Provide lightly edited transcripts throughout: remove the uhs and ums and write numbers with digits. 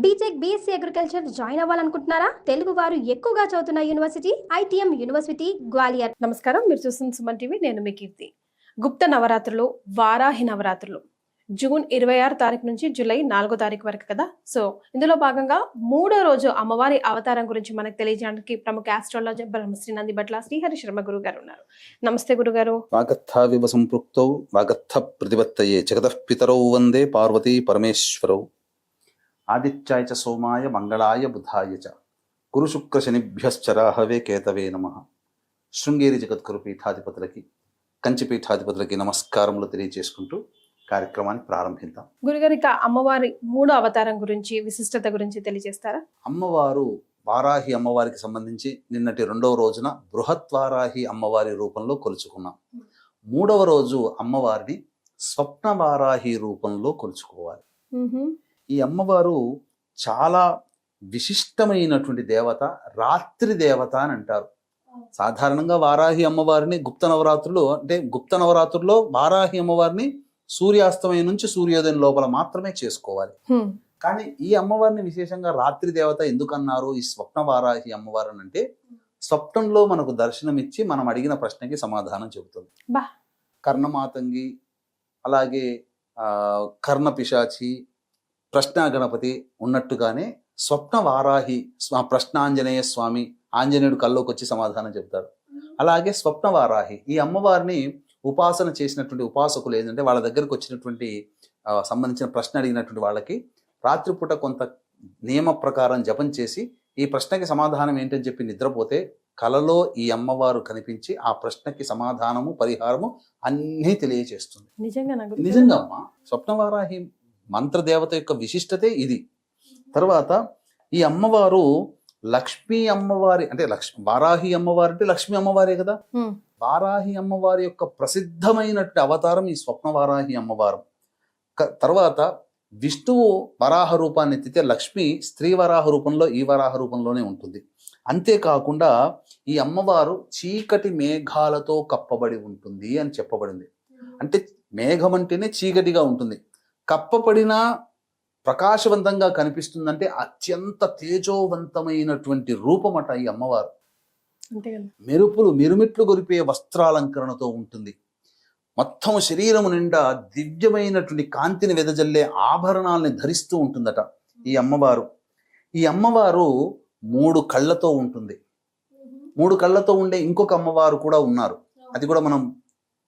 BTech BSc agriculture join అవ్వాలనుకుంటున్నారా? తెలుగు వారు ఎక్కువగా చదువుతున్న యూనివర్సిటీ ఐటీఎం యూనివర్సిటీ గ్వాలియర్. నమస్కారం, మీరు చూస్తున్న సుమన్ టీవీ. నేను మీ కీర్తి. గుప్త నవరాత్రులు, వారాహి నవరాత్రులు జూన్ 26 తారీఖు నుంచి జూలై 4 తారీఖు వరకు కదా. సో ఇందులో భాగంగా 3వ రోజు అమ్మవారి అవతారం గురించి మనకు తెలియజేయడానికి ప్రముఖ ఆస్ట్రాలజర్ బ్రహ్మశ్రీ నందిబట్ల శ్రీహరి శర్మ గురువు గారు ఉన్నారు. నమస్తే గురుగారు. వాగర్థావివ సంపృక్తౌ వాగర్థ ప్రతిపత్తయే జగతః పితరౌ వందే పార్వతీ పరమేశ్వరౌ ఆదిత్యాయ చ సోమాయ మంగళాయ బుధాయ చ గురు శుక్ర శనిభ్యశ్చరాహవే కేతవే నమః. శృంగేరి జగద్గురు పీఠాధిపతులకి, కంచి పీఠాధిపతులకి నమస్కారములు తెలియజేసుకుంటూ కార్యక్రమాన్ని ప్రారంభిద్దాం. గురుగారు, ఇక అమ్మవారి 3వ అవతారం గురించి, విశిష్టత గురించి తెలియజేస్తారా? అమ్మవారు వారాహి అమ్మవారికి సంబంధించి నిన్నటి 2వ రోజున బృహత్ వారాహి అమ్మవారి రూపంలో కొలుచుకున్నాం. 3వ రోజు అమ్మవారిని స్వప్న వారాహి రూపంలో కొలుచుకోవాలి. ఈ అమ్మవారు చాలా విశిష్టమైనటువంటి దేవత, రాత్రి దేవత అని అంటారు. సాధారణంగా వారాహి అమ్మవారిని గుప్త నవరాత్రుల్లో వారాహి అమ్మవారిని సూర్యాస్తమయం నుంచి సూర్యోదయం లోపల మాత్రమే చేసుకోవాలి. కానీ ఈ అమ్మవారిని విశేషంగా రాత్రి దేవత ఎందుకన్నారు ఈ స్వప్న వారాహి అమ్మవారు అంటే, స్వప్నంలో మనకు దర్శనమిచ్చి మనం అడిగిన ప్రశ్నకి సమాధానం చెబుతుంది. కర్ణమాతంగి, అలాగే కర్ణ పిశాచి, ప్రశ్న గణపతి ఉన్నట్టుగానే స్వప్న వారాహి ప్రశ్నాంజనేయ స్వామి, ఆంజనేయుడు కల్లోకి వచ్చి సమాధానం చెప్తాడు. అలాగే స్వప్న వారాహి ఈ అమ్మవారిని ఉపాసన చేసినటువంటి ఉపాసకులు ఏంటంటే, వాళ్ళ దగ్గరకు వచ్చినటువంటి సంబంధించిన ప్రశ్న అడిగినటువంటి వాళ్ళకి రాత్రిపూట కొంత నియమ ప్రకారం జపం చేసి ఈ ప్రశ్నకి సమాధానం ఏంటని చెప్పి నిద్రపోతే కలలో ఈ అమ్మవారు కనిపించి ఆ ప్రశ్నకి సమాధానము, పరిహారము అన్నీ తెలియజేస్తుంది. నిజంగా అమ్మ స్వప్నవారాహి మంత్రదేవత యొక్క విశిష్టతే ఇది. తర్వాత ఈ అమ్మవారు లక్ష్మీ అమ్మవారి అంటే వారాహి అమ్మవారి అంటే లక్ష్మీ అమ్మవారే కదా. వారాహి అమ్మవారి యొక్క ప్రసిద్ధమైనటువంటి అవతారం ఈ స్వప్న వారాహి అమ్మవారు. తర్వాత విష్ణువు వరాహ రూపాన్ని ఎత్తితే లక్ష్మి స్త్రీ వరాహ రూపంలో ఈ వరాహ రూపంలోనే ఉంటుంది. అంతేకాకుండా ఈ అమ్మవారు చీకటి మేఘాలతో కప్పబడి ఉంటుంది అని చెప్పబడింది. అంటే మేఘం అంటేనే చీకటిగా ఉంటుంది, కప్పబడిన ప్రకాశవంతంగా కనిపిస్తుందంటే అత్యంత తేజోవంతమైనటువంటి రూపమట ఈ అమ్మవారు. మిరుమిట్లు గొరిపే వస్త్రాలంకరణతో ఉంటుంది. మొత్తం శరీరం నిండా దివ్యమైనటువంటి కాంతిని వెదజల్లే ఆభరణాలని ధరిస్తూ ఉంటుందట ఈ అమ్మవారు. ఈ అమ్మవారు 3 కళ్ళతో ఉంటుంది. 3 కళ్ళతో ఉండే ఇంకొక అమ్మవారు కూడా ఉన్నారు. అది కూడా మనం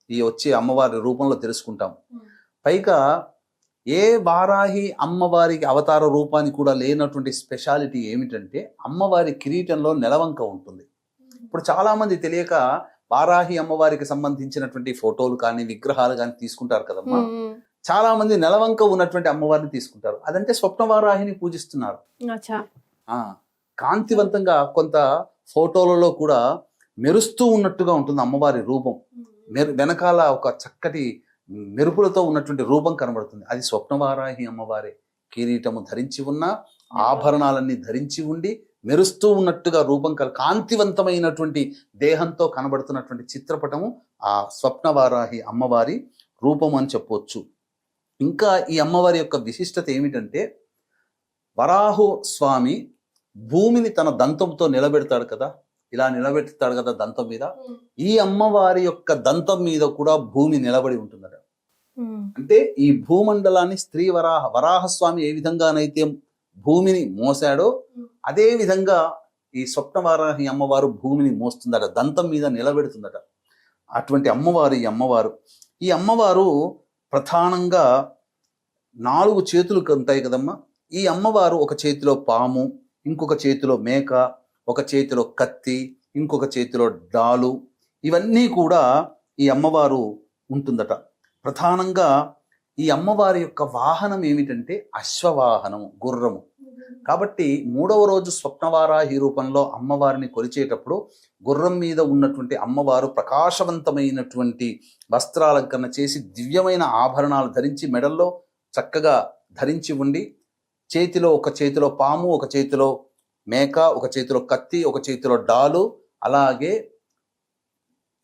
ఈ వచ్చే అమ్మవారి రూపంలో తెలుసుకుంటాం. పైగా ఏ వారాహి అమ్మవారికి అవతార రూపానికి కూడా లేనటువంటి స్పెషాలిటీ ఏమిటంటే, అమ్మవారి కిరీటంలో నెలవంక ఉంటుంది. ఇప్పుడు చాలా మంది తెలియక వారాహి అమ్మవారికి సంబంధించినటువంటి ఫోటోలు కానీ విగ్రహాలు కానీ తీసుకుంటారు కదమ్మా. చాలా మంది నెలవంక ఉన్నటువంటి అమ్మవారిని తీసుకుంటారు. అదంటే స్వప్న వారాహిని పూజిస్తున్నారు. కాంతివంతంగా కొంత ఫోటోలలో కూడా మెరుస్తూ ఉన్నట్టుగా ఉంటుంది అమ్మవారి రూపం. వెనకాల ఒక చక్కటి మెరుపులతో ఉన్నటువంటి రూపం కనబడుతుంది. అది స్వప్నవారాహి అమ్మవారే. కిరీటము ధరించి ఉన్న, ఆభరణాలన్నీ ధరించి ఉండి మెరుస్తూ ఉన్నట్టుగా రూపం కాంతివంతమైనటువంటి దేహంతో కనబడుతున్నటువంటి చిత్రపటము ఆ స్వప్నవారాహి అమ్మవారి రూపం అని చెప్పవచ్చు. ఇంకా ఈ అమ్మవారి యొక్క విశిష్టత ఏమిటంటే, వరాహు స్వామి భూమిని తన దంతంతో నిలబెడతాడు కదా, ఇలా నిలబెడతాడు కదా దంతం మీద. ఈ అమ్మవారి యొక్క దంతం మీద కూడా భూమి నిలబడి ఉంటుందట. అంటే ఈ భూమండలాన్ని స్త్రీ వరాహస్వామి ఏ విధంగానైతే భూమిని మోసాడో అదే విధంగా ఈ స్వప్నవారాహి అమ్మవారు భూమిని మోస్తుందట, దంతం మీద నిలబెడుతుందట. అటువంటి అమ్మవారు ఈ అమ్మవారు. ఈ అమ్మవారు ప్రధానంగా 4 చేతులు ఉంటాయి కదమ్మా. ఈ అమ్మవారు ఒక చేతిలో పాము, ఇంకొక చేతిలో మేక, ఒక చేతిలో కత్తి, ఇంకొక చేతిలో డాలు, ఇవన్నీ కూడా ఈ అమ్మవారు ఉంటుందట. ప్రధానంగా ఈ అమ్మవారి యొక్క వాహనం ఏమిటంటే అశ్వవాహనము, గుర్రము. కాబట్టి 3వ రోజు స్వప్నవారాహి రూపంలో అమ్మవారిని కొలిచేటప్పుడు గుర్రం మీద ఉన్నటువంటి అమ్మవారు ప్రకాశవంతమైనటువంటి వస్త్రాలంకరణ చేసి దివ్యమైన ఆభరణాలు ధరించి మెడల్లో చక్కగా ధరించి ఉండి, ఒక చేతిలో పాము, ఒక చేతిలో మేక, ఒక చేతిలో కత్తి, ఒక చేతిలో డాలు, అలాగే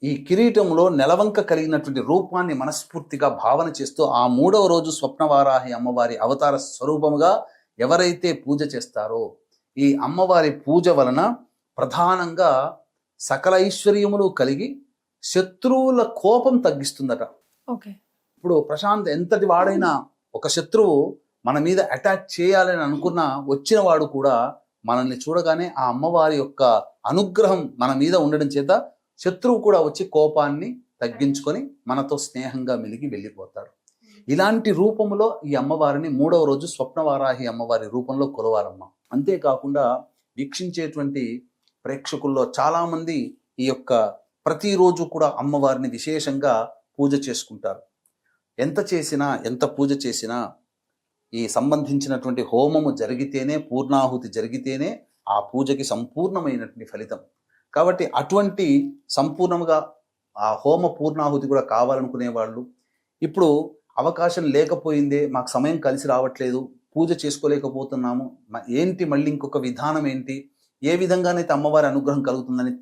ఈ కిరీటంలో నెలవంక కలిగినటువంటి రూపాన్ని మనస్ఫూర్తిగా భావన చేస్తూ ఆ 3వ రోజు స్వప్నవారాహి అమ్మవారి అవతార స్వరూపముగా ఎవరైతే పూజ చేస్తారో ఈ అమ్మవారి పూజ వలన ప్రధానంగా సకల ఐశ్వర్యములు కలిగి శత్రువుల కోపం తగ్గిస్తుందట. ఓకే. ఇప్పుడు ప్రశాంత్ ఎంతటి వాడైనా ఒక శత్రువు మన మీద అటాక్ చేయాలని అనుకున్న వచ్చిన వాడు కూడా మనల్ని చూడగానే ఆ అమ్మవారి యొక్క అనుగ్రహం మన మీద ఉండడం చేత శత్రువు కూడా వచ్చి కోపాన్ని తగ్గించుకొని మనతో స్నేహంగా మెలిగి వెళ్ళిపోతాడు. ఇలాంటి రూపంలో ఈ అమ్మవారిని 3వ రోజు స్వప్నవారాహి అమ్మవారి రూపంలో కొలవాలమ్మ. అంతేకాకుండా వీక్షించేటువంటి ప్రేక్షకుల్లో చాలామంది ఈ యొక్క ప్రతిరోజు కూడా అమ్మవారిని విశేషంగా పూజ చేసుకుంటారు. ఎంత పూజ చేసినా ఈ సంబంధించినటువంటి హోమము జరిగితేనే, పూర్ణాహుతి జరిగితేనే ఆ పూజకి సంపూర్ణమైనటువంటి ఫలితం. కాబట్టి అటువంటి సంపూర్ణంగా ఆ హోమ పూర్ణాహుతి కూడా కావాలనుకునే వాళ్ళు, ఇప్పుడు అవకాశం లేకపోయిందే, మాకు సమయం కలిసి రావట్లేదు, పూజ చేసుకోలేకపోతున్నాము, ఏంటి మళ్ళీ ఇంకొక విధానం ఏంటి, ఏ విధంగానైతే అమ్మవారి అనుగ్రహం కలుగుతుందని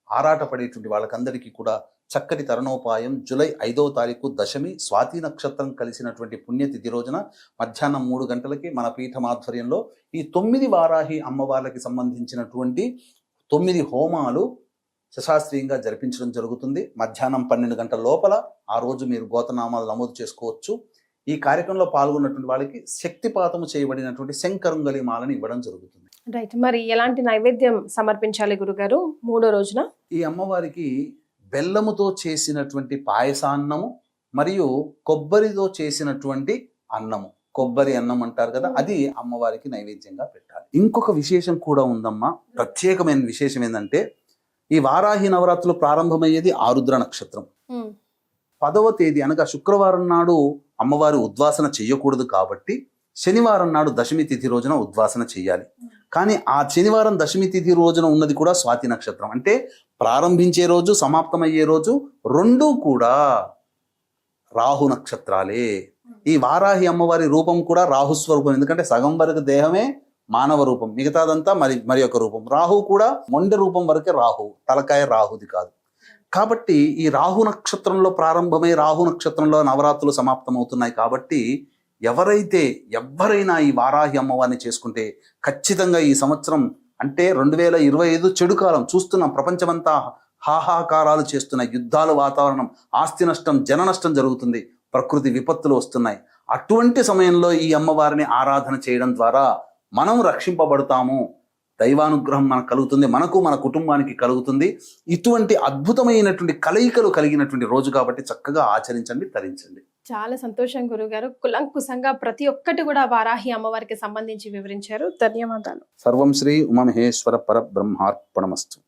ఆరాటపడేటువంటి వాళ్ళకందరికీ కూడా చక్కటి తరుణోపాయం జూలై 5వ తారీఖు దశమి స్వాతి నక్షత్రం కలిసినటువంటి పుణ్యతిథి రోజున మధ్యాహ్నం 3 గంటలకి మన పీఠం ఆధ్వర్యంలో ఈ 9 వారాహి అమ్మవార్లకి సంబంధించినటువంటి 9 హోమాలు శశాస్త్రీయంగా జరిపించడం జరుగుతుంది. మధ్యాహ్నం 12 గంటల లోపల ఆ రోజు మీరు గోతనామాలు నమోదు చేసుకోవచ్చు. ఈ కార్యక్రమంలో పాల్గొన్నటువంటి వాళ్ళకి శక్తిపాతము చేయబడినటువంటి శంకరంగలి మాలని ఇవ్వడం జరుగుతుంది. రైట్. మరి ఎలాంటి నైవేద్యం సమర్పించాలి గురుగారు 3వ రోజున? ఈ అమ్మవారికి బెల్లముతో చేసినటువంటి పాయసాన్నము మరియు కొబ్బరితో చేసినటువంటి అన్నము, కొబ్బరి అన్నం అంటారు కదా, అది అమ్మవారికి నైవేద్యంగా పెట్టాలి. ఇంకొక విశేషం కూడా ఉందమ్మా. ప్రత్యేకమైన విశేషం ఏంటంటే ఈ వారాహి నవరాత్రులు ప్రారంభమయ్యేది ఆరుద్ర నక్షత్రం. 10వ తేదీ అనగా శుక్రవారం నాడు అమ్మవారి ఉద్వాసన చెయ్యకూడదు కాబట్టి శనివారం నాడు దశమి తిథి రోజున ఉద్వాసన చెయ్యాలి. కానీ ఆ శనివారం దశమి తిథి రోజున ఉన్నది కూడా స్వాతి నక్షత్రం. అంటే ప్రారంభించే రోజు సమాప్తమయ్యే రోజు రెండూ కూడా రాహు నక్షత్రాలే. ఈ వారాహి అమ్మవారి రూపం కూడా రాహుస్వరూపం. ఎందుకంటే సగం వరకు దేహమే మానవ రూపం, మిగతాదంతా మరి ఒక రూపం. రాహు కూడా మొండె రూపం వరకే రాహు, తలకాయ రాహుది కాదు. కాబట్టి ఈ రాహు నక్షత్రంలో ప్రారంభమై రాహు నక్షత్రంలో నవరాత్రులు సమాప్తమవుతున్నాయి. కాబట్టి ఎవరైనా ఈ వారాహి అమ్మవారిని చేసుకుంటే ఖచ్చితంగా ఈ సంవత్సరం అంటే 2025 చెడు కాలం చూస్తున్నాం. ప్రపంచమంతా హాహాకారాలు చేస్తున్నాయి, యుద్ధాలు, వాతావరణం, ఆస్తి నష్టం, జన నష్టం జరుగుతుంది, ప్రకృతి విపత్తులు వస్తున్నాయి. అటువంటి సమయంలో ఈ అమ్మవారిని ఆరాధన చేయడం ద్వారా మనం రక్షింపబడతాము, దైవానుగ్రహం మనకు కలుగుతుంది, మనకు మన కుటుంబానికి కలుగుతుంది. ఇటువంటి అద్భుతమైనటువంటి కలయికలు కలిగినటువంటి రోజు కాబట్టి చక్కగా ఆచరించండి, తరించండి. చాలా సంతోషం గురుగారు. కులంకుశంగా ప్రతి ఒక్కటి కూడా వారాహి అమ్మవారికి సంబంధించి వివరించారు. ధన్యవాదాలు. సర్వం శ్రీ ఉమామహేశ్వర పరబ్రహ్మార్పణమస్తు.